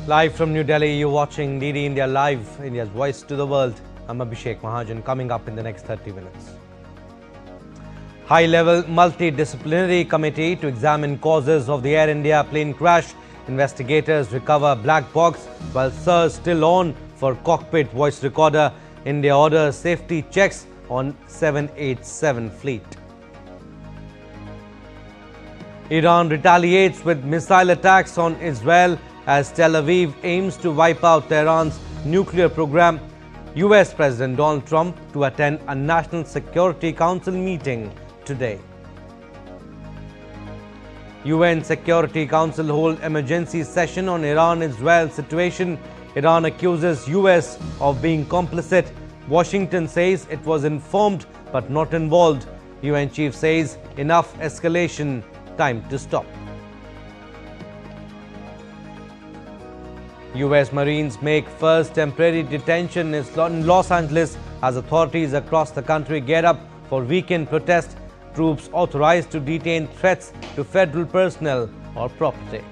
Live from New Delhi, you're watching DD India Live, India's voice to the world. I'm Abhishek Mahajan. Coming up in the next 30 minutes. High-level multidisciplinary committee to examine causes of the Air India plane crash. Investigators recover black box while search still on for cockpit voice recorder. India orders safety checks on 787 fleet. Iran retaliates with missile attacks on Israel as Tel Aviv aims to wipe out Tehran's nuclear program. US President Donald Trump to attend a National Security Council meeting today. UN Security Council hold emergency session on Iran-Israel situation. Iran accuses US of being complicit. Washington says it was informed but not involved. UN chief says enough escalation, time to stop. US Marines make first temporary detention in Los Angeles as authorities across the country gear up for weekend protest. Troops authorized to detain threats to federal personnel or property.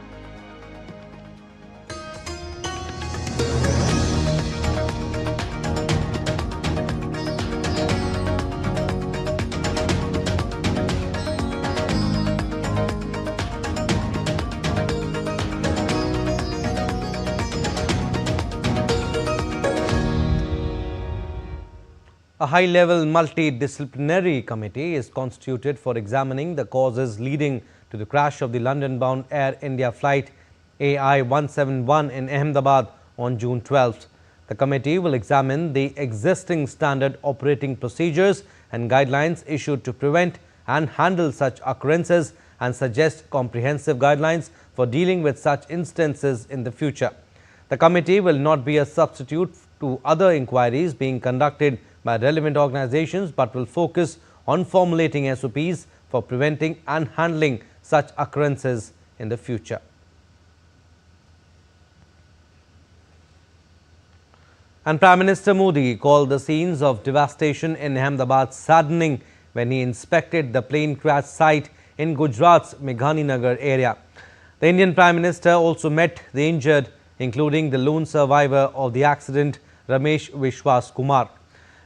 A high-level multidisciplinary committee is constituted for examining the causes leading to the crash of the London-bound Air India flight AI-171 in Ahmedabad on June 12th. The committee will examine the existing standard operating procedures and guidelines issued to prevent and handle such occurrences and suggest comprehensive guidelines for dealing with such instances in the future. The committee will not be a substitute to other inquiries being conducted by relevant organizations, but will focus on formulating SOPs for preventing and handling such occurrences in the future. And Prime Minister Modi called the scenes of devastation in Ahmedabad saddening when he inspected the plane crash site in Gujarat's Meghaninagar area. The Indian Prime Minister also met the injured, including the lone survivor of the accident, Ramesh Vishwas Kumar.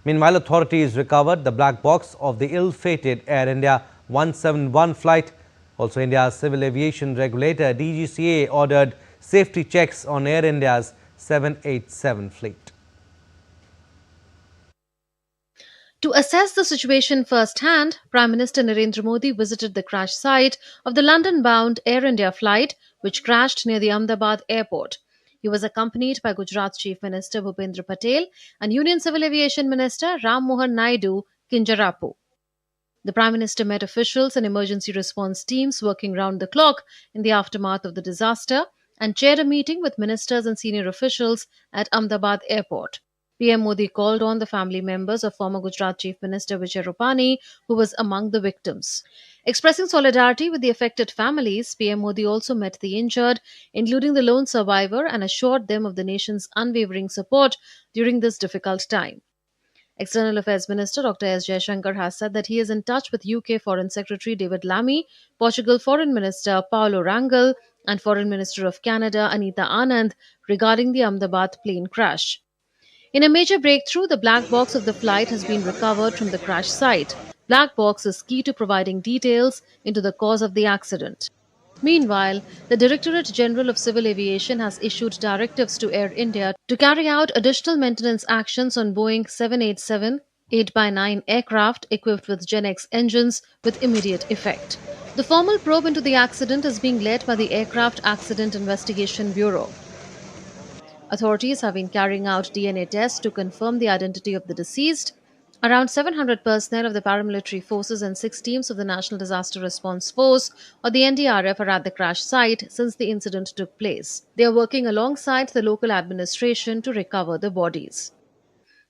Meanwhile, authorities recovered the black box of the ill-fated Air India 171 flight. Also, India's civil aviation regulator DGCA ordered safety checks on Air India's 787 fleet. To assess the situation firsthand, Prime Minister Narendra Modi visited the crash site of the London-bound Air India flight, which crashed near the Ahmedabad airport. He was accompanied by Gujarat's Chief Minister Bhupendra Patel and Union Civil Aviation Minister Ram Mohan Naidu Kinjarapu. The Prime Minister met officials and emergency response teams working round the clock in the aftermath of the disaster and chaired a meeting with ministers and senior officials at Ahmedabad airport. PM Modi called on the family members of former Gujarat Chief Minister Vijay Rupani, who was among the victims. Expressing solidarity with the affected families, PM Modi also met the injured, including the lone survivor, and assured them of the nation's unwavering support during this difficult time. External Affairs Minister Dr. S. Jaishankar has said that he is in touch with UK Foreign Secretary David Lammy, Portugal Foreign Minister Paulo Rangel, and Foreign Minister of Canada Anita Anand regarding the Ahmedabad plane crash. In a major breakthrough, the black box of the flight has been recovered from the crash site. Black box is key to providing details into the cause of the accident. Meanwhile, the Directorate General of Civil Aviation has issued directives to Air India to carry out additional maintenance actions on Boeing 787 8x9 aircraft equipped with Gen X engines with immediate effect. The formal probe into the accident is being led by the Aircraft Accident Investigation Bureau. Authorities have been carrying out DNA tests to confirm the identity of the deceased. Around 700 personnel of the paramilitary forces and 6 teams of the National Disaster Response Force or the NDRF are at the crash site since the incident took place. They are working alongside the local administration to recover the bodies.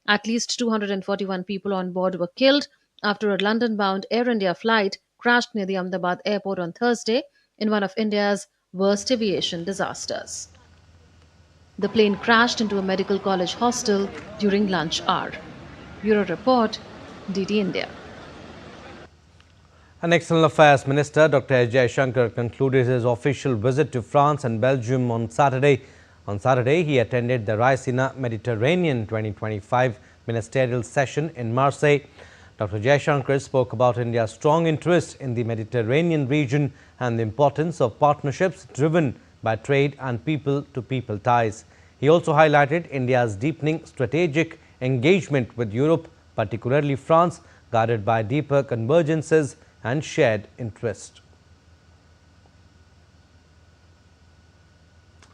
At least 241 people on board were killed after a London-bound Air India flight crashed near the Ahmedabad airport on Thursday in one of India's worst aviation disasters. The plane crashed into a medical college hostel during lunch hour. Bureau Report, DD India. And External Affairs Minister Dr. S. Jaishankar concluded his official visit to France and Belgium on Saturday. On Saturday, he attended the Raisina Mediterranean 2025 ministerial session in Marseille. Dr. Jaishankar spoke about India's strong interest in the Mediterranean region and the importance of partnerships driven by trade and people-to-people ties. He also highlighted India's deepening strategic engagement with Europe, particularly France, guided by deeper convergences and shared interest.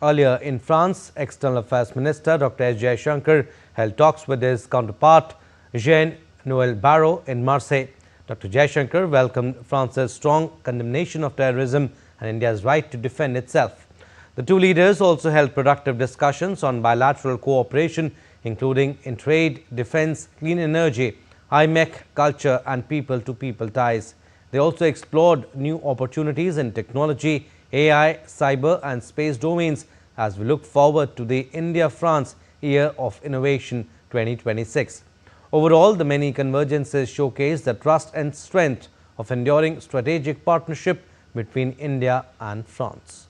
Earlier in France, External Affairs Minister Dr. S. Jaishankar held talks with his counterpart Jean-Noël Barrot in Marseille. Dr. Jaishankar welcomed France's strong condemnation of terrorism and India's right to defend itself. The two leaders also held productive discussions on bilateral cooperation, including in trade, defense, clean energy, IMEC, culture and people-to-people ties. They also explored new opportunities in technology, AI, cyber and space domains as we look forward to the India-France Year of Innovation 2026. Overall, the many convergences showcase the trust and strength of enduring strategic partnership between India and France.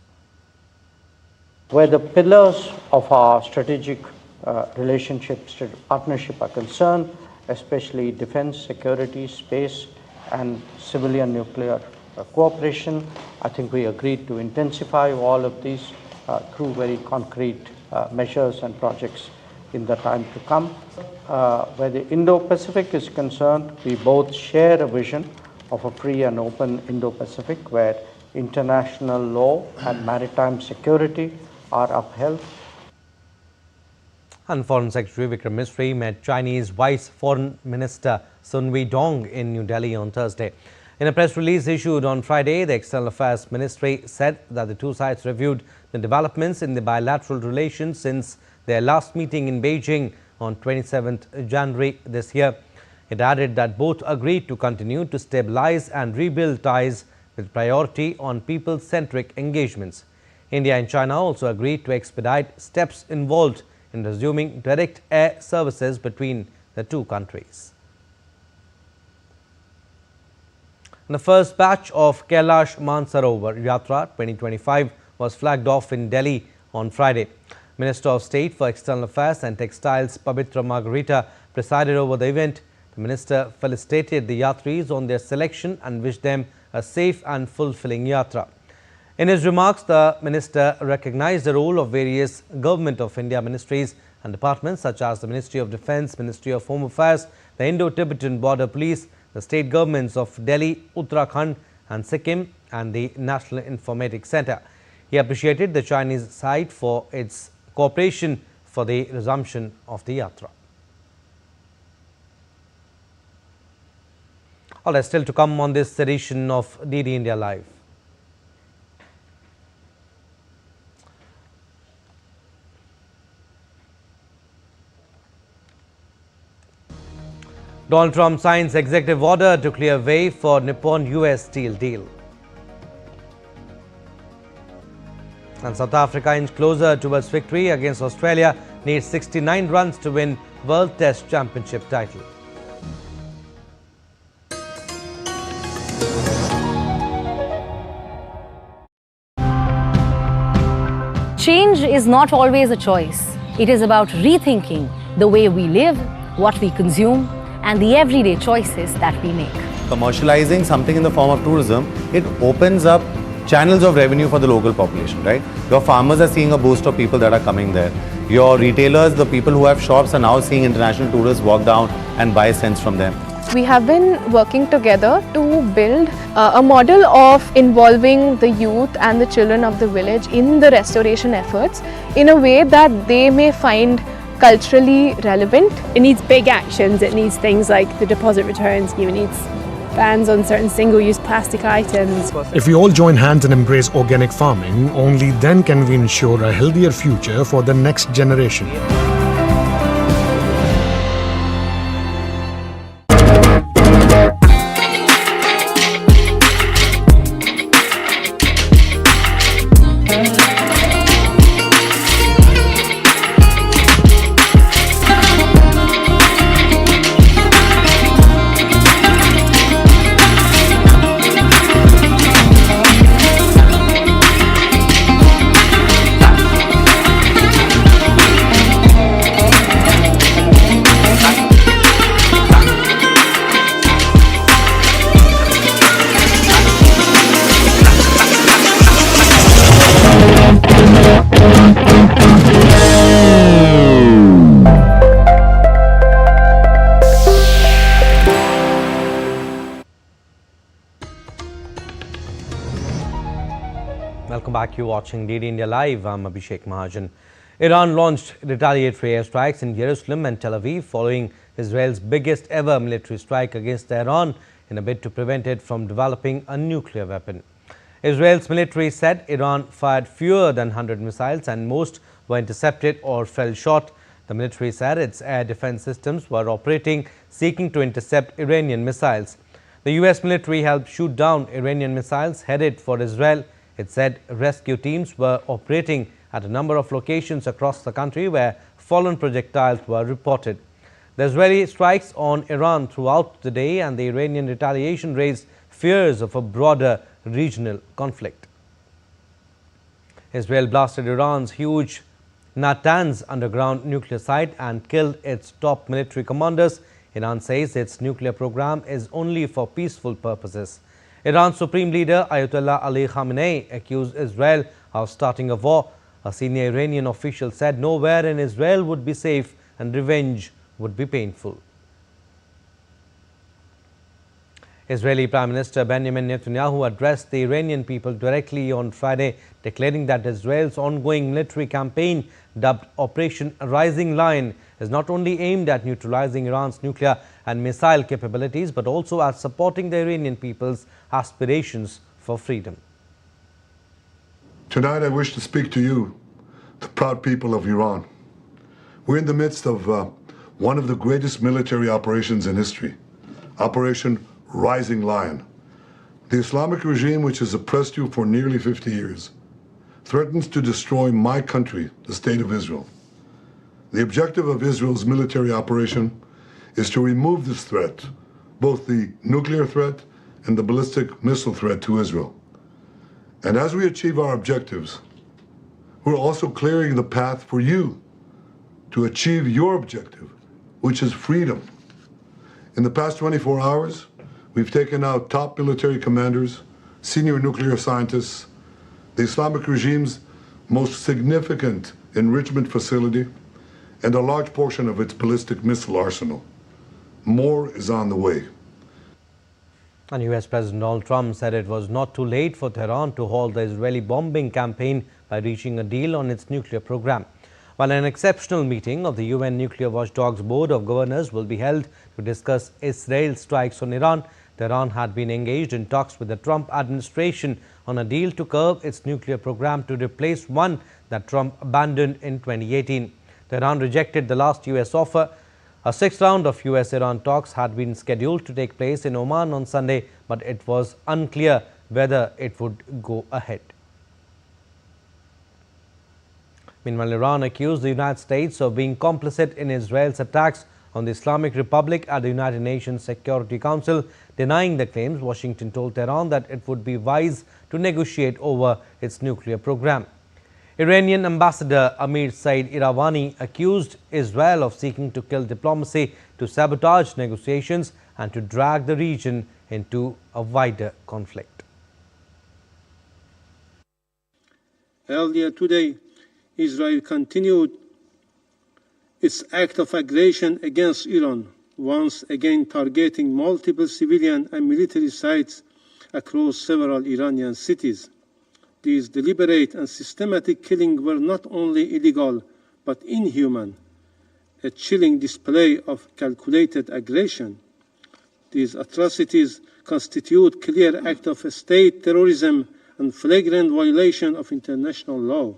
Where the pillars of our strategic partnership are concerned, especially defense, security, space and civilian nuclear cooperation, I think we agreed to intensify all of these through very concrete measures and projects in the time to come. Where the Indo-Pacific is concerned, we both share a vision of a free and open Indo-Pacific where international law and maritime security are upheld. And Foreign Secretary Vikram Misri met Chinese Vice Foreign Minister Sun Weidong in New Delhi on Thursday. In a press release issued on Friday, the External Affairs Ministry said that the two sides reviewed the developments in the bilateral relations since their last meeting in Beijing on 27th January this year. It added that both agreed to continue to stabilize and rebuild ties with priority on people-centric engagements. India and China also agreed to expedite steps involved in resuming direct air services between the two countries. The first batch of Kailash Mansarovar Yatra 2025 was flagged off in Delhi on Friday. Minister of State for External Affairs and Textiles Pavitra Margarita presided over the event. The minister felicitated the Yatris on their selection and wished them a safe and fulfilling Yatra. In his remarks, the minister recognized the role of various Government of India ministries and departments such as the Ministry of Defence, Ministry of Home Affairs, the Indo-Tibetan Border Police, the state governments of Delhi, Uttarakhand and Sikkim and the National Informatics Centre. He appreciated the Chinese side for its cooperation for the resumption of the Yatra. All right, still to come on this edition of DD India Live. Donald Trump signs executive order to clear way for Nippon-US steel deal. And South Africa inch closer towards victory against Australia, needs 69 runs to win World Test Championship title. Change is not always a choice. It is about rethinking the way we live, what we consume, and the everyday choices that we make. Commercializing something in the form of tourism, it opens up channels of revenue for the local population, right? Your farmers are seeing a boost of people that are coming there. Your retailers, the people who have shops, are now seeing international tourists walk down and buy scents from them. We have been working together to build a model of involving the youth and the children of the village in the restoration efforts in a way that they may find culturally relevant. It needs big actions. It needs things like the deposit returns. It needs bans on certain single-use plastic items. If we all join hands and embrace organic farming, only then can we ensure a healthier future for the next generation. back. You're watching DD India Live. I'm Abhishek Mahajan. Iran launched retaliatory airstrikes in Jerusalem and Tel Aviv following Israel's biggest ever military strike against Iran in a bid to prevent it from developing a nuclear weapon. Israel's military said Iran fired fewer than 100 missiles and most were intercepted or fell short. The military said its air defense systems were operating, seeking to intercept Iranian missiles. The U.S. military helped shoot down Iranian missiles headed for Israel. It said rescue teams were operating at a number of locations across the country where fallen projectiles were reported. The Israeli strikes on Iran throughout the day and the Iranian retaliation raised fears of a broader regional conflict. Israel blasted Iran's huge Natanz underground nuclear site and killed its top military commanders. Iran says its nuclear program is only for peaceful purposes. Iran's supreme leader Ayatollah Ali Khamenei accused Israel of starting a war. A senior Iranian official said nowhere in Israel would be safe and revenge would be painful. Israeli Prime Minister Benjamin Netanyahu addressed the Iranian people directly on Friday, declaring that Israel's ongoing military campaign, dubbed Operation Rising Lion, is not only aimed at neutralizing Iran's nuclear and missile capabilities, but also at supporting the Iranian people's aspirations for freedom. Tonight I wish to speak to you, the proud people of Iran. We're in the midst of one of the greatest military operations in history, Operation Rising Lion. The Islamic regime, which has oppressed you for nearly 50 years, threatens to destroy my country, the State of Israel. The objective of Israel's military operation is to remove this threat, both the nuclear threat and the ballistic missile threat to Israel. And as we achieve our objectives, we're also clearing the path for you to achieve your objective, which is freedom. In the past 24 hours, we've taken out top military commanders, senior nuclear scientists, the Islamic regime's most significant enrichment facility, and a large portion of its ballistic missile arsenal. More is on the way. And U.S. President Donald Trump said it was not too late for Tehran to halt the Israeli bombing campaign by reaching a deal on its nuclear program. While an exceptional meeting of the UN Nuclear Watchdog's Board of Governors will be held to discuss Israel's strikes on Iran, Tehran had been engaged in talks with the Trump administration on a deal to curb its nuclear program to replace one that Trump abandoned in 2018. Tehran rejected the last U.S. offer. A sixth round of U.S.-Iran talks had been scheduled to take place in Oman on Sunday, but it was unclear whether it would go ahead. Meanwhile, Iran accused the United States of being complicit in Israel's attacks on the Islamic Republic at the United Nations Security Council. Denying the claims, Washington told Tehran that it would be wise to negotiate over its nuclear program. Iranian Ambassador Amir Said Iravani accused Israel of seeking to kill diplomacy, to sabotage negotiations and to drag the region into a wider conflict. Earlier today, Israel continued its act of aggression against Iran, once again targeting multiple civilian and military sites across several Iranian cities. These deliberate and systematic killings were not only illegal but inhuman, a chilling display of calculated aggression. These atrocities constitute clear act of state terrorism and flagrant violation of international law.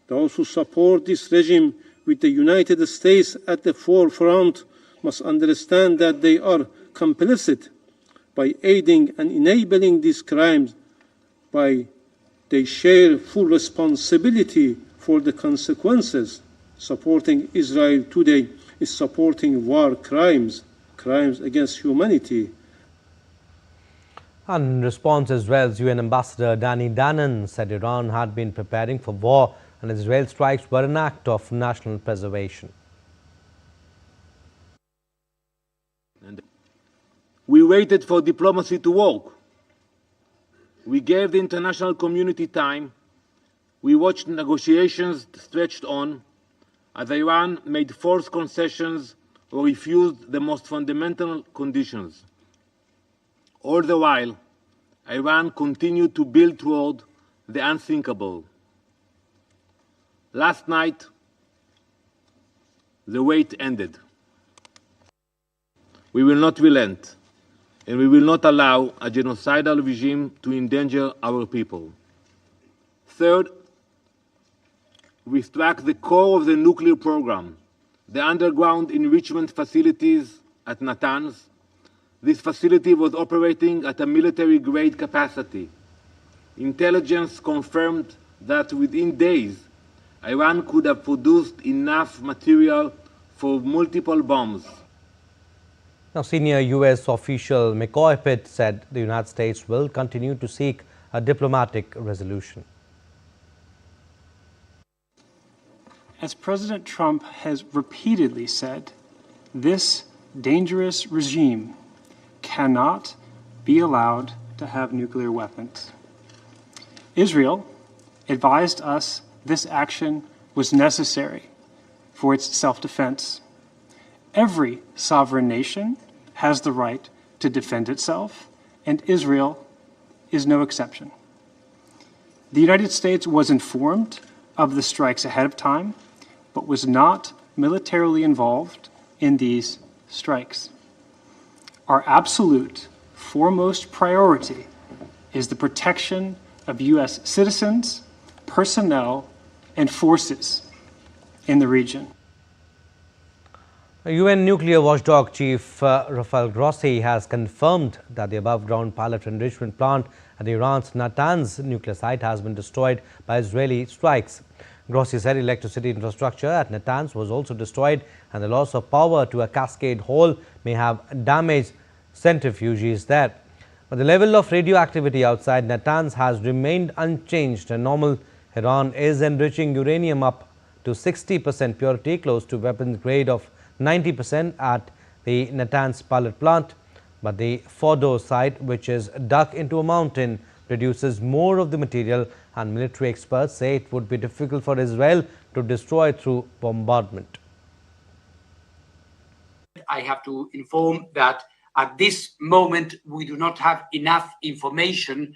Those who support this regime with the United States at the forefront must understand that they are complicit by aiding and enabling these crimes. They share full responsibility for the consequences. Supporting Israel today is supporting war crimes, crimes against humanity. And in response, Israel's UN Ambassador Danny Danon said Iran had been preparing for war and Israel's strikes were an act of national preservation. We waited for diplomacy to work. We gave the international community time. We watched negotiations stretched on as Iran made forced concessions or refused the most fundamental conditions. All the while, Iran continued to build toward the unthinkable. Last night, the wait ended. We will not relent, and we will not allow a genocidal regime to endanger our people. Third, we struck the core of the nuclear program, the underground enrichment facilities at Natanz. This facility was operating at a military-grade capacity. Intelligence confirmed that within days, Iran could have produced enough material for multiple bombs. Now, senior U.S. official McCoy Pitt said the United States will continue to seek a diplomatic resolution. As President Trump has repeatedly said, this dangerous regime cannot be allowed to have nuclear weapons. Israel advised us this action was necessary for its self-defense. Every sovereign nation has the right to defend itself, and Israel is no exception. The United States was informed of the strikes ahead of time, but was not militarily involved in these strikes. Our absolute foremost priority is the protection of U.S. citizens, personnel, and forces in the region. UN nuclear watchdog chief Rafael Grossi has confirmed that the above-ground pilot enrichment plant at Iran's Natanz nuclear site has been destroyed by Israeli strikes. Grossi said electricity infrastructure at Natanz was also destroyed, and the loss of power to a cascade hole may have damaged centrifuges there. But the level of radioactivity outside Natanz has remained unchanged and normal. Iran is enriching uranium up to 60% purity, close to weapons grade of 90% at the Natanz pilot plant. But the Fordo site, which is dug into a mountain, produces more of the material, and military experts say it would be difficult for Israel to destroy through bombardment. I have to inform that at this moment we do not have enough information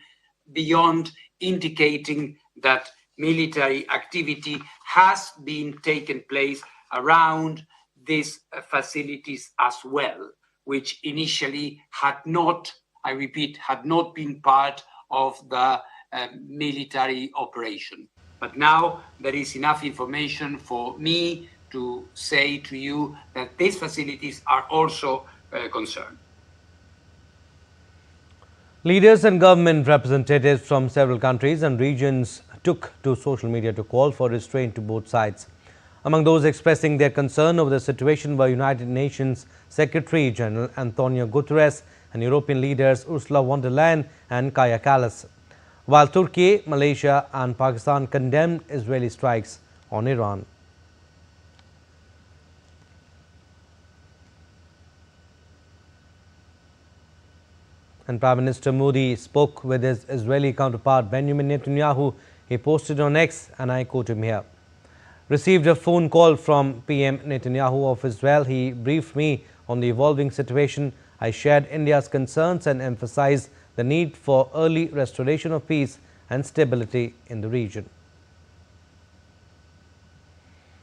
beyond indicating that military activity has been taken place around these facilities as well, which initially had not, I repeat, had not been part of the military operation. But now there is enough information for me to say to you that these facilities are also concerned. Leaders and government representatives from several countries and regions took to social media to call for restraint to both sides. Among those expressing their concern over the situation were United Nations Secretary General Antonio Guterres and European leaders Ursula von der Leyen and Kaja Kallas, while Turkey, Malaysia and Pakistan condemned Israeli strikes on Iran. And Prime Minister Modi spoke with his Israeli counterpart Benjamin Netanyahu. He posted on X, and I quote him here. Received a phone call from PM Netanyahu of Israel. He briefed me on the evolving situation. I shared India's concerns and emphasized the need for early restoration of peace and stability in the region.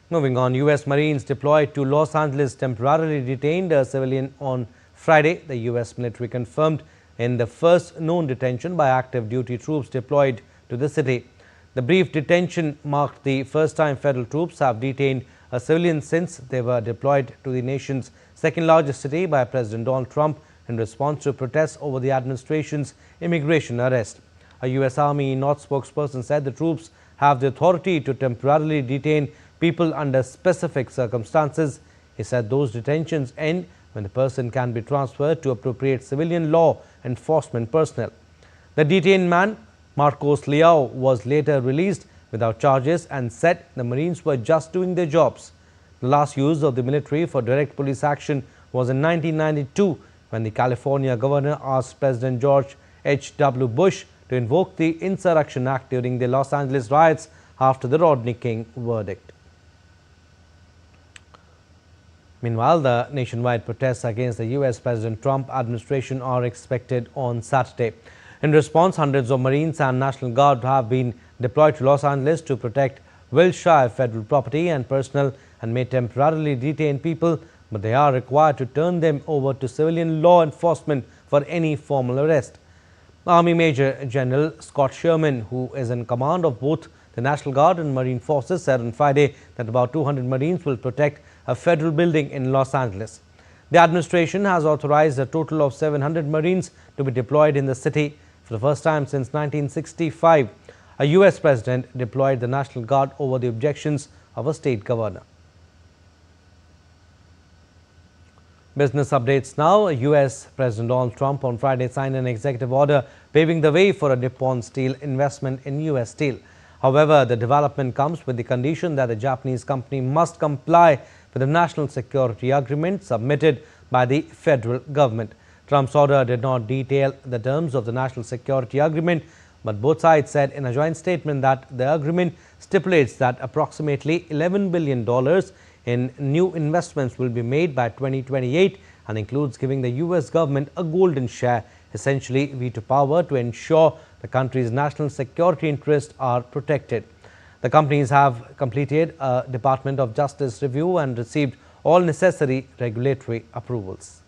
Moving on, U.S. Marines deployed to Los Angeles temporarily detained a civilian on Friday. The U.S. military confirmed in the first known detention by active duty troops deployed to the city. The brief detention marked the first time federal troops have detained a civilian since they were deployed to the nation's second largest city by President Donald Trump in response to protests over the administration's immigration arrest. A U.S. Army North spokesperson said the troops have the authority to temporarily detain people under specific circumstances. He said those detentions end when the person can be transferred to appropriate civilian law enforcement personnel. The detained man, Marcos Leao, was later released without charges and said the Marines were just doing their jobs. The last use of the military for direct police action was in 1992 when the California governor asked President George H.W. Bush to invoke the Insurrection Act during the Los Angeles riots after the Rodney King verdict. Meanwhile, the nationwide protests against the U.S. President Trump administration are expected on Saturday. In response, hundreds of Marines and National Guard have been deployed to Los Angeles to protect Wilshire federal property and personnel and may temporarily detain people, but they are required to turn them over to civilian law enforcement for any formal arrest. Army Major General Scott Sherman, who is in command of both the National Guard and Marine Forces, said on Friday that about 200 Marines will protect a federal building in Los Angeles. The administration has authorized a total of 700 Marines to be deployed in the city. For the first time since 1965, a U.S. president deployed the National Guard over the objections of a state governor. Business updates now. U.S. President Donald Trump on Friday signed an executive order paving the way for a Nippon Steel investment in U.S. Steel. However, the development comes with the condition that the Japanese company must comply with the national security agreement submitted by the federal government. Trump's order did not detail the terms of the national security agreement, but both sides said in a joint statement that the agreement stipulates that approximately $11 billion in new investments will be made by 2028 and includes giving the U.S. government a golden share, essentially veto power, to ensure the country's national security interests are protected. The companies have completed a Department of Justice review and received all necessary regulatory approvals.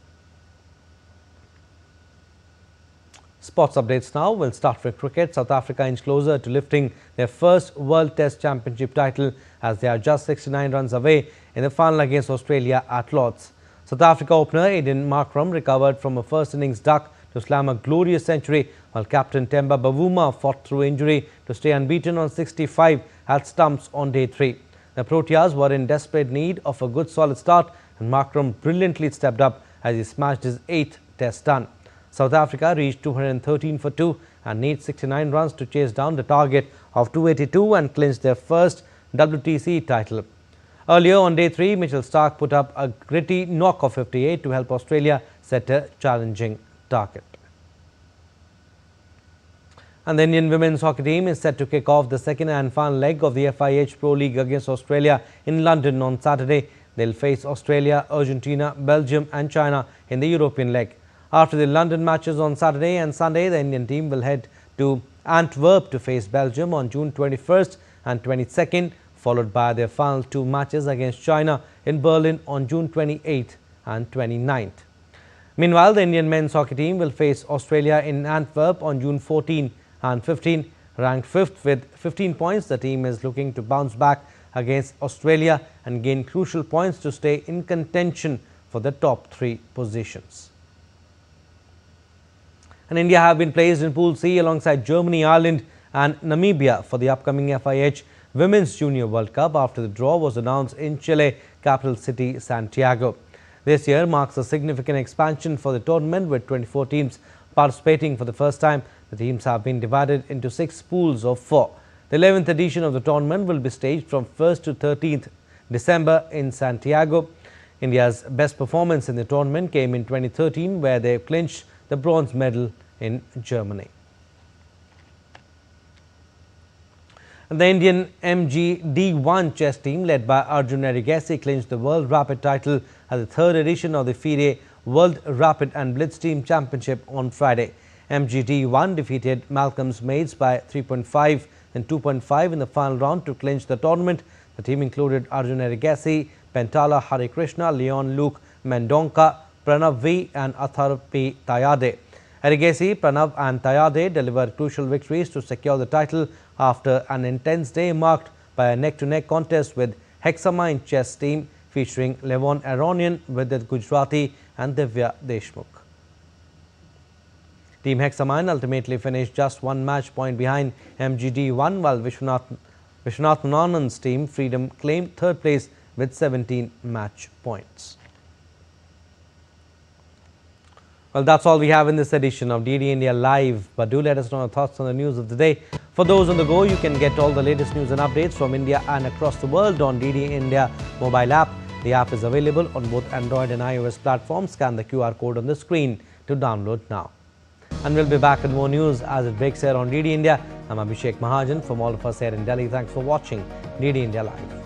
Sports updates now. We'll start with cricket. South Africa inch closer to lifting their first World Test Championship title as they are just 69 runs away in the final against Australia at Lord's. South Africa opener Aiden Markram recovered from a first innings duck to slam a glorious century, while captain Temba Bavuma fought through injury to stay unbeaten on 65 at stumps on day 3. The Proteas were in desperate need of a good solid start, and Markram brilliantly stepped up as he smashed his 8th Test run. South Africa reached 213 for 2 and needs 69 runs to chase down the target of 282 and clinch their first WTC title. Earlier on day 3, Mitchell Starc put up a gritty knock of 58 to help Australia set a challenging target. And the Indian women's hockey team is set to kick off the second and final leg of the FIH Pro League against Australia in London on Saturday. They'll face Australia, Argentina, Belgium and China in the European leg. After the London matches on Saturday and Sunday, the Indian team will head to Antwerp to face Belgium on June 21st and 22nd, followed by their final 2 matches against China in Berlin on June 28th and 29th. Meanwhile, the Indian men's hockey team will face Australia in Antwerp on June 14 and 15. Ranked 5th with 15 points, the team is looking to bounce back against Australia and gain crucial points to stay in contention for the top 3 positions. And India have been placed in Pool C alongside Germany, Ireland and Namibia for the upcoming FIH Women's Junior World Cup after the draw was announced in Chile capital city Santiago. This year marks a significant expansion for the tournament with 24 teams participating for the first time. The teams have been divided into 6 pools of 4. The 11th edition of the tournament will be staged from 1st to 13th December in Santiago. India's best performance in the tournament came in 2013 where they clinched the bronze medal in Germany. And the Indian MGD1 chess team led by Arjun Erigesi clinched the World Rapid title at the 3rd edition of the FIDE World Rapid and Blitz Team Championship on Friday. MGD1 defeated Malcolm's mates by 3.5 and 2.5 in the final round to clinch the tournament. The team included Arjun Erigesi, Pentala Harikrishna, Leon Luke Mendonca, Pranav V and Athar P. Tayade. Erigesi, Pranav and Tayade delivered crucial victories to secure the title after an intense day marked by a neck-to-neck contest with Hexamine chess team featuring Levon Aronian, Vidit Gujrati and Divya Deshmukh. Team Hexamine ultimately finished just 1 match point behind MGD1, while Vishwanath Anand's team Freedom claimed 3rd place with 17 match points. Well, that's all we have in this edition of DD India Live, but do let us know your thoughts on the news of the day. For those on the go, you can get all the latest news and updates from India and across the world on DD India mobile app. The app is available on both Android and iOS platforms. Scan the QR code on the screen to download now. And we'll be back with more news as it breaks here on DD India. I'm Abhishek Mahajan. From all of us here in Delhi, thanks for watching DD India Live.